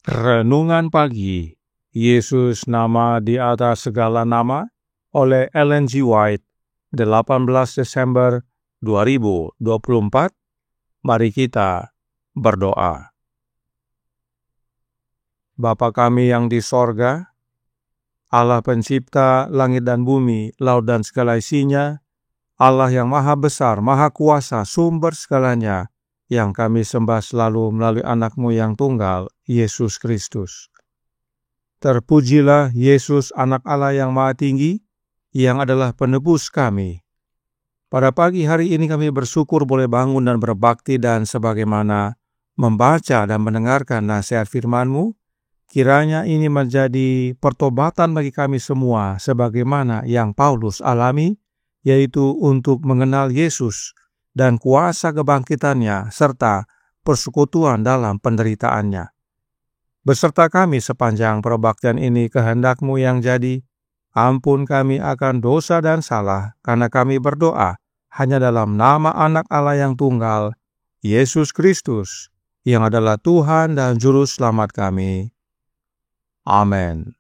Renungan Pagi, Yesus Nama di Atas Segala Nama, oleh Ellen G. White, 18 Desember 2024. Mari kita berdoa. Bapa kami yang di sorga, Allah pencipta langit dan bumi, laut dan segala isinya, Allah yang maha besar, maha kuasa, sumber segalanya, yang kami sembah selalu melalui anak-Mu yang tunggal, Yesus Kristus. Terpujilah Yesus, anak Allah yang maha tinggi, yang adalah penebus kami. Pada pagi hari ini kami bersyukur boleh bangun dan berbakti, dan sebagaimana membaca dan mendengarkan nasihat firman-Mu, kiranya ini menjadi pertobatan bagi kami semua, sebagaimana yang Paulus alami, yaitu untuk mengenal Yesus dan kuasa kebangkitannya, serta persekutuan dalam penderitaannya. Beserta kami sepanjang perbaktian ini, kehendak-Mu yang jadi. Ampun kami akan dosa dan salah, karena kami berdoa hanya dalam nama Anak Allah yang tunggal, Yesus Kristus, yang adalah Tuhan dan Juru Selamat kami. Amin.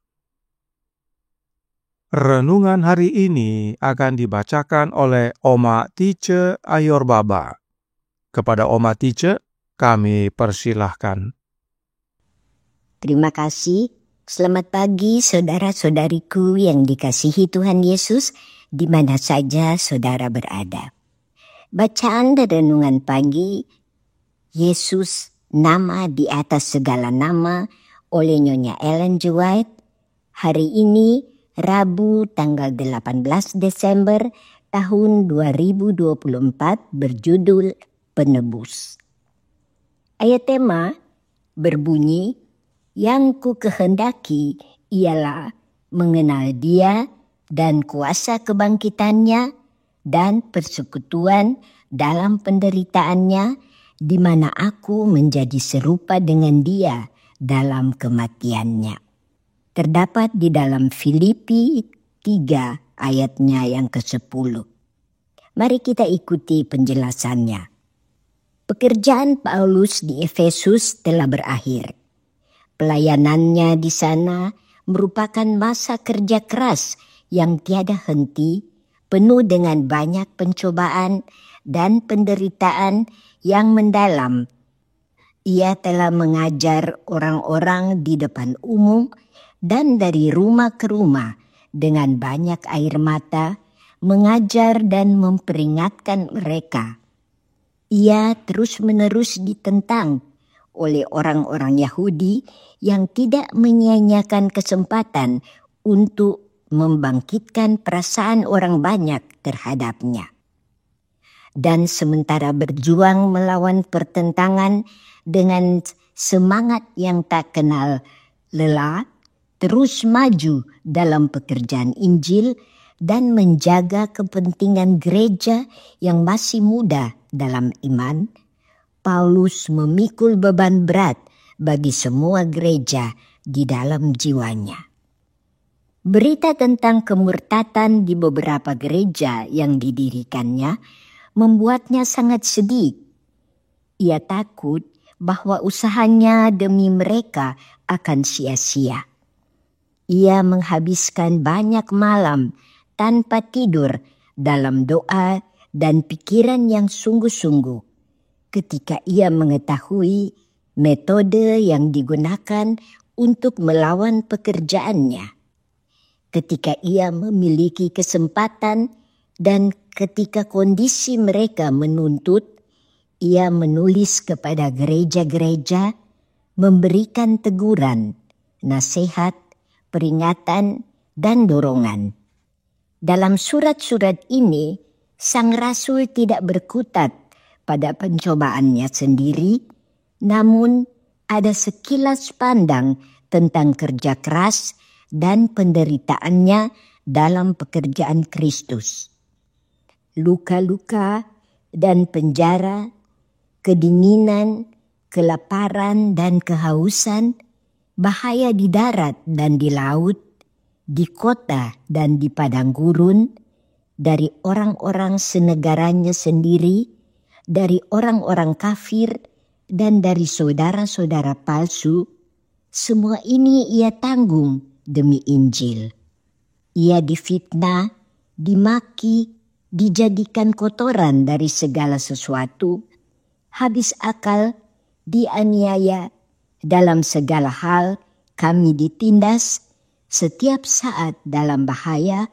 Renungan hari ini akan dibacakan oleh Oma Tice Ayorbaba. Kepada Oma Tice, kami persilahkan. Terima kasih. Selamat pagi saudara-saudariku yang dikasihi Tuhan Yesus, di mana saja saudara berada. Bacaan dan renungan pagi, Yesus Nama di Atas Segala Nama, oleh Nyonya Ellen G. White, hari ini Rabu tanggal 18 Desember tahun 2024, berjudul Penebus. Ayat tema berbunyi, yang ku kehendaki ialah mengenal Dia dan kuasa kebangkitannya dan persekutuan dalam penderitaannya, di mana aku menjadi serupa dengan Dia dalam kematiannya. Terdapat di dalam Filipi 3 ayatnya yang ke-10. Mari kita ikuti penjelasannya. Pekerjaan Paulus di Efesus telah berakhir. Pelayanannya di sana merupakan masa kerja keras yang tiada henti, penuh dengan banyak pencobaan dan penderitaan yang mendalam. Ia telah mengajar orang-orang di depan umum dan dari rumah ke rumah dengan banyak air mata, mengajar dan memperingatkan mereka. Ia terus-menerus ditentang oleh orang-orang Yahudi yang tidak menyia-nyiakan kesempatan untuk membangkitkan perasaan orang banyak terhadapnya. Dan sementara berjuang melawan pertentangan dengan semangat yang tak kenal lelah, terus maju dalam pekerjaan Injil dan menjaga kepentingan gereja yang masih muda dalam iman, Paulus memikul beban berat bagi semua gereja di dalam jiwanya. Berita tentang kemurtatan di beberapa gereja yang didirikannya membuatnya sangat sedih. Ia takut bahwa usahanya demi mereka akan sia-sia. Ia menghabiskan banyak malam tanpa tidur dalam doa dan pikiran yang sungguh-sungguh ketika ia mengetahui metode yang digunakan untuk melawan pekerjaannya. Ketika ia memiliki kesempatan dan ketika kondisi mereka menuntut, ia menulis kepada gereja-gereja, memberikan teguran, nasihat, peringatan, dan dorongan. Dalam surat-surat ini, sang rasul tidak berkutat pada pencobaannya sendiri, namun ada sekilas pandang tentang kerja keras dan penderitaannya dalam pekerjaan Kristus. Luka-luka dan penjara, kedinginan, kelaparan dan kehausan, bahaya di darat dan di laut, di kota dan di padang gurun, dari orang-orang senegaranya sendiri, dari orang-orang kafir, dan dari saudara-saudara palsu, Semua ini ia tanggung demi Injil. Ia difitnah, dimaki, dijadikan kotoran dari segala sesuatu, habis akal, dianiaya, dalam segala hal kami ditindas, setiap saat dalam bahaya,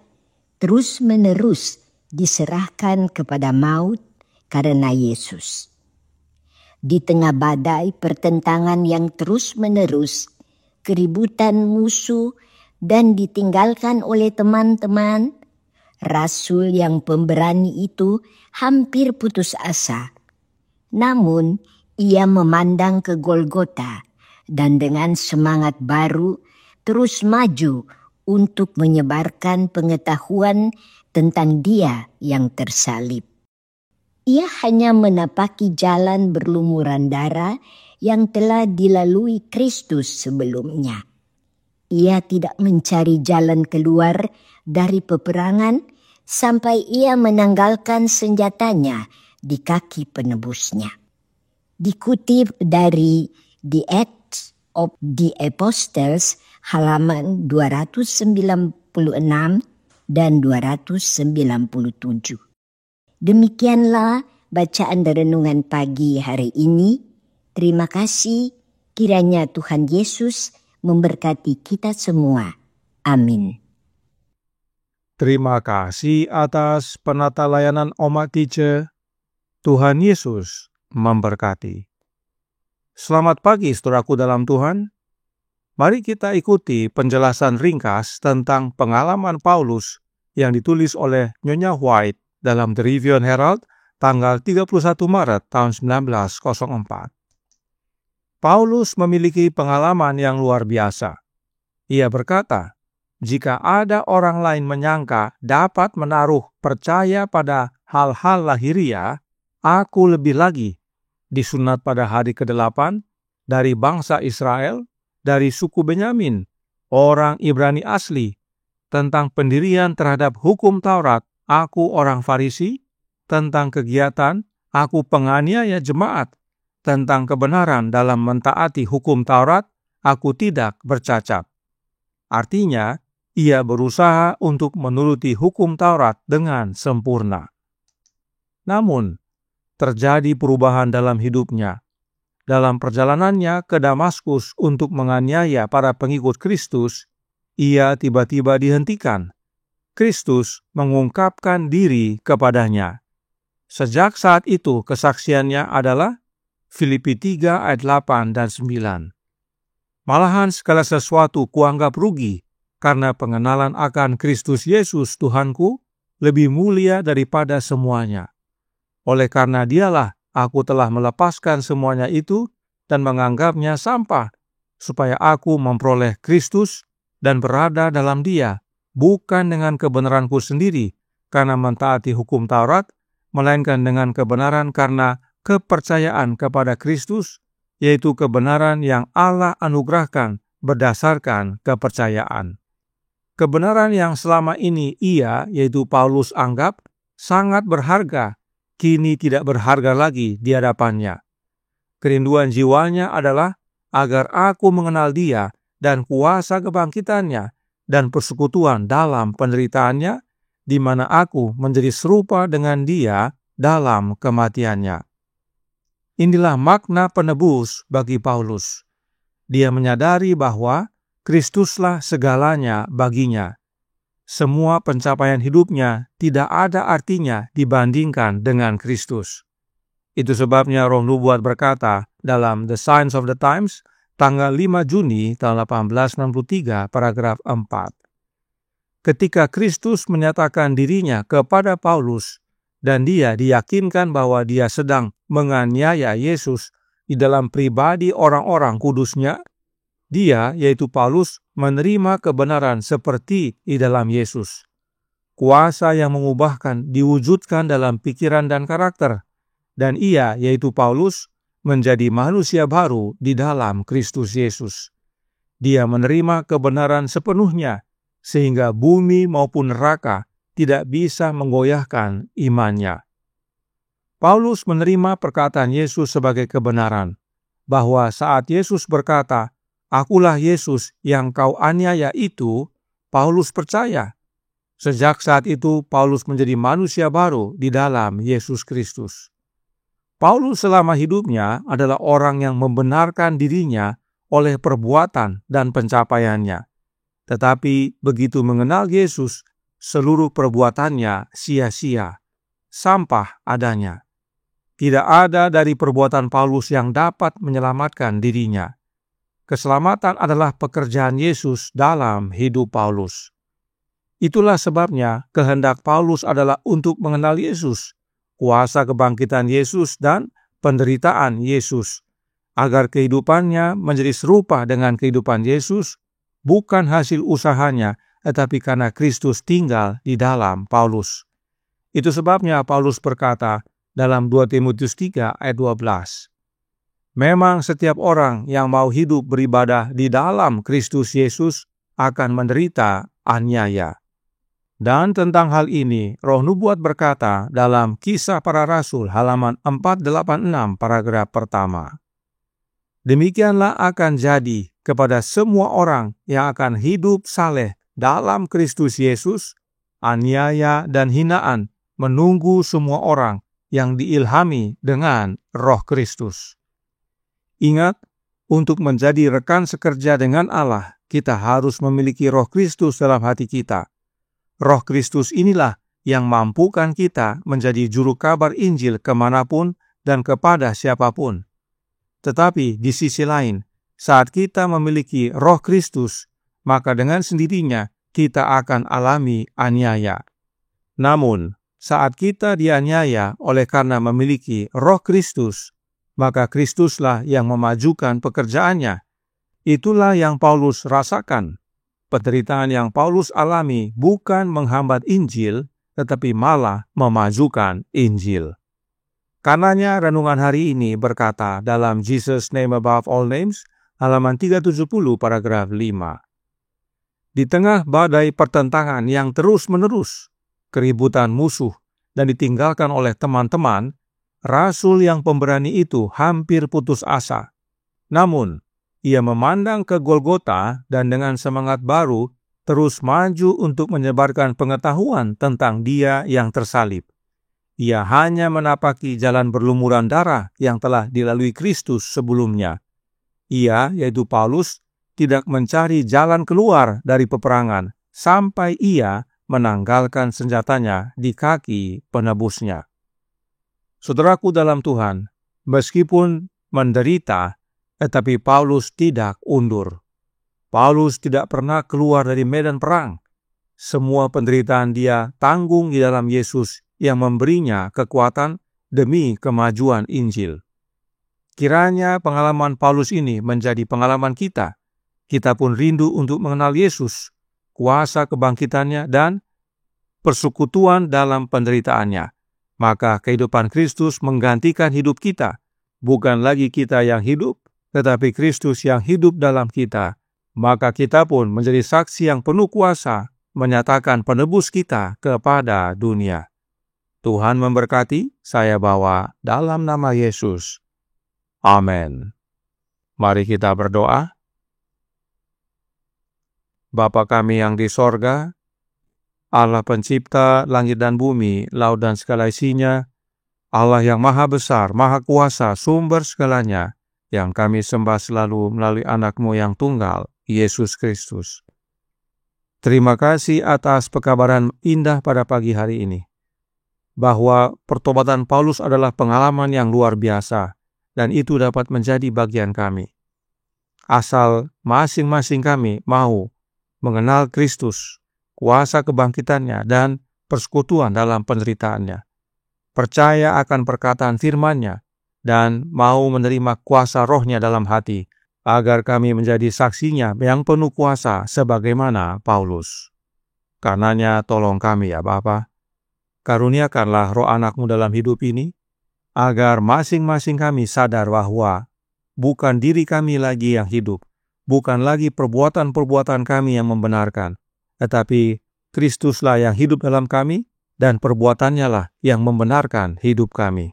terus-menerus diserahkan kepada maut karena Yesus. Di tengah badai pertentangan yang terus-menerus, keributan musuh, dan ditinggalkan oleh teman-teman, Rasul yang pemberani itu hampir putus asa. Namun, ia memandang ke Golgota dan dengan semangat baru terus maju untuk menyebarkan pengetahuan tentang Dia yang tersalib. Ia hanya menapaki jalan berlumuran darah yang telah dilalui Kristus sebelumnya. Ia tidak mencari jalan keluar dari peperangan sampai ia menanggalkan senjatanya di kaki penebusnya. Dikutip dari The Acts of the Apostles halaman 296 dan 297. Demikianlah bacaan dan renungan pagi hari ini. Terima kasih, kiranya Tuhan Yesus memberkati kita semua. Amin. Terima kasih atas penata layanan Oma Tice. Tuhan Yesus memberkati. Selamat pagi saudaraku dalam Tuhan. Mari kita ikuti penjelasan ringkas tentang pengalaman Paulus yang ditulis oleh Nyonya White dalam The Review and Herald tanggal 31 Maret tahun 1904. Paulus memiliki pengalaman yang luar biasa. Ia berkata, jika ada orang lain menyangka dapat menaruh percaya pada hal-hal lahiriah, aku lebih lagi disunat pada hari ke-8 dari bangsa Israel, dari suku Benyamin, orang Ibrani asli, tentang pendirian terhadap hukum Taurat, aku orang Farisi, tentang kegiatan, aku penganiaya jemaat, tentang kebenaran dalam mentaati hukum Taurat, aku tidak bercacat. Artinya, ia berusaha untuk menuruti hukum Taurat dengan sempurna. Namun, terjadi perubahan dalam hidupnya. Dalam perjalanannya ke Damaskus untuk menganiaya para pengikut Kristus, ia tiba-tiba dihentikan. Kristus mengungkapkan diri kepadanya. Sejak saat itu kesaksiannya adalah Filipi 3 ayat 8 dan 9. Malahan segala sesuatu kuanggap rugi karena pengenalan akan Kristus Yesus Tuhanku lebih mulia daripada semuanya. Oleh karena Dialah aku telah melepaskan semuanya itu dan menganggapnya sampah, supaya aku memperoleh Kristus dan berada dalam Dia, bukan dengan kebenaranku sendiri karena mentaati hukum Taurat, melainkan dengan kebenaran karena kepercayaan kepada Kristus, yaitu kebenaran yang Allah anugerahkan berdasarkan kepercayaan. Kebenaran yang selama ini ia, yaitu Paulus, anggap sangat berharga, kini tidak berharga lagi di hadapannya. Kerinduan jiwanya adalah agar aku mengenal Dia dan kuasa kebangkitannya dan persekutuan dalam penderitaannya, di mana aku menjadi serupa dengan Dia dalam kematiannya. Inilah makna penebus bagi Paulus. Dia menyadari bahwa Kristuslah segalanya baginya. Semua pencapaian hidupnya tidak ada artinya dibandingkan dengan Kristus. Itu sebabnya Roh Nubuat berkata dalam The Signs of the Times, tanggal 5 Juni tahun 1863, paragraf 4. Ketika Kristus menyatakan dirinya kepada Paulus, dan dia diyakinkan bahwa dia sedang menganiaya Yesus di dalam pribadi orang-orang kudusnya, dia, yaitu Paulus, menerima kebenaran seperti di dalam Yesus. Kuasa yang mengubahkan diwujudkan dalam pikiran dan karakter, dan ia, yaitu Paulus, menjadi manusia baru di dalam Kristus Yesus. Dia menerima kebenaran sepenuhnya, sehingga bumi maupun neraka tidak bisa menggoyahkan imannya. Paulus menerima perkataan Yesus sebagai kebenaran, bahwa saat Yesus berkata, Akulah Yesus yang kau aniaya itu, Paulus percaya. Sejak saat itu, Paulus menjadi manusia baru di dalam Yesus Kristus. Paulus selama hidupnya adalah orang yang membenarkan dirinya oleh perbuatan dan pencapaiannya. Tetapi begitu mengenal Yesus, seluruh perbuatannya sia-sia, sampah adanya. Tidak ada dari perbuatan Paulus yang dapat menyelamatkan dirinya. Keselamatan adalah pekerjaan Yesus dalam hidup Paulus. Itulah sebabnya kehendak Paulus adalah untuk mengenal Yesus, kuasa kebangkitan Yesus dan penderitaan Yesus, agar kehidupannya menjadi serupa dengan kehidupan Yesus, bukan hasil usahanya, tetapi karena Kristus tinggal di dalam Paulus. Itu sebabnya Paulus berkata dalam 2 Timotius 3 ayat 12, memang setiap orang yang mau hidup beribadah di dalam Kristus Yesus akan menderita aniaya. Dan tentang hal ini, Roh Nubuat berkata dalam Kisah Para Rasul halaman 486 paragraf pertama. Demikianlah akan jadi kepada semua orang yang akan hidup saleh dalam Kristus Yesus, aniaya dan hinaan menunggu semua orang yang diilhami dengan Roh Kristus. Ingat, untuk menjadi rekan sekerja dengan Allah, kita harus memiliki Roh Kristus dalam hati kita. Roh Kristus inilah yang mampukan kita menjadi juru kabar Injil kemanapun dan kepada siapapun. Tetapi di sisi lain, saat kita memiliki Roh Kristus, maka dengan sendirinya kita akan alami aniaya. Namun, saat kita dianiaya oleh karena memiliki Roh Kristus, maka Kristuslah yang memajukan pekerjaannya. Itulah yang Paulus rasakan. Penderitaan yang Paulus alami bukan menghambat Injil, tetapi malah memajukan Injil. Karenanya renungan hari ini berkata dalam Jesus Name Above All Names, halaman 370 paragraf 5. Di tengah badai pertentangan yang terus-menerus, keributan musuh, dan ditinggalkan oleh teman-teman, Rasul yang pemberani itu hampir putus asa. Namun, ia memandang ke Golgota dan dengan semangat baru terus maju untuk menyebarkan pengetahuan tentang Dia yang tersalib. Ia hanya menapaki jalan berlumuran darah yang telah dilalui Kristus sebelumnya. Ia, yaitu Paulus, tidak mencari jalan keluar dari peperangan sampai ia menanggalkan senjatanya di kaki penebusnya. Saudaraku dalam Tuhan, meskipun menderita, tetapi Paulus tidak undur. Paulus tidak pernah keluar dari medan perang. Semua penderitaan dia tanggung di dalam Yesus yang memberinya kekuatan demi kemajuan Injil. Kiranya pengalaman Paulus ini menjadi pengalaman kita. Kita pun rindu untuk mengenal Yesus, kuasa kebangkitannya dan persekutuan dalam penderitaannya. Maka kehidupan Kristus menggantikan hidup kita. Bukan lagi kita yang hidup, tetapi Kristus yang hidup dalam kita. Maka kita pun menjadi saksi yang penuh kuasa menyatakan penebus kita kepada dunia. Tuhan memberkati, saya bawa dalam nama Yesus. Amin. Mari kita berdoa. Bapa kami yang di sorga, Allah pencipta langit dan bumi, laut dan segala isinya, Allah yang maha besar, maha kuasa, sumber segalanya, yang kami sembah selalu melalui anak-Mu yang tunggal, Yesus Kristus. Terima kasih atas pekabaran indah pada pagi hari ini, bahwa pertobatan Paulus adalah pengalaman yang luar biasa, dan itu dapat menjadi bagian kami. Asal masing-masing kami mau mengenal Kristus, kuasa kebangkitannya, dan persekutuan dalam penderitaannya. Percaya akan perkataan firman-Nya, dan mau menerima kuasa Roh-Nya dalam hati, agar kami menjadi saksinya yang penuh kuasa sebagaimana Paulus. Karenanya tolong kami ya Bapa, karuniakanlah Roh Anak-Mu dalam hidup ini, agar masing-masing kami sadar bahwa bukan diri kami lagi yang hidup, bukan lagi perbuatan-perbuatan kami yang membenarkan, tetapi Kristuslah yang hidup dalam kami, dan perbuatannya lah yang membenarkan hidup kami.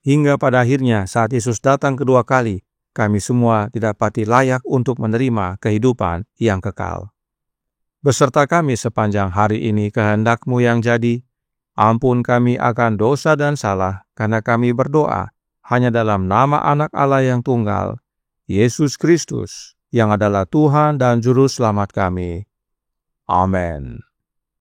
Hingga pada akhirnya saat Yesus datang kedua kali, kami semua didapati layak untuk menerima kehidupan yang kekal. Beserta kami sepanjang hari ini kehendak-Mu yang jadi, ampun kami akan dosa dan salah, karena kami berdoa hanya dalam nama Anak Allah yang tunggal, Yesus Kristus, yang adalah Tuhan dan Juru Selamat kami. Amin.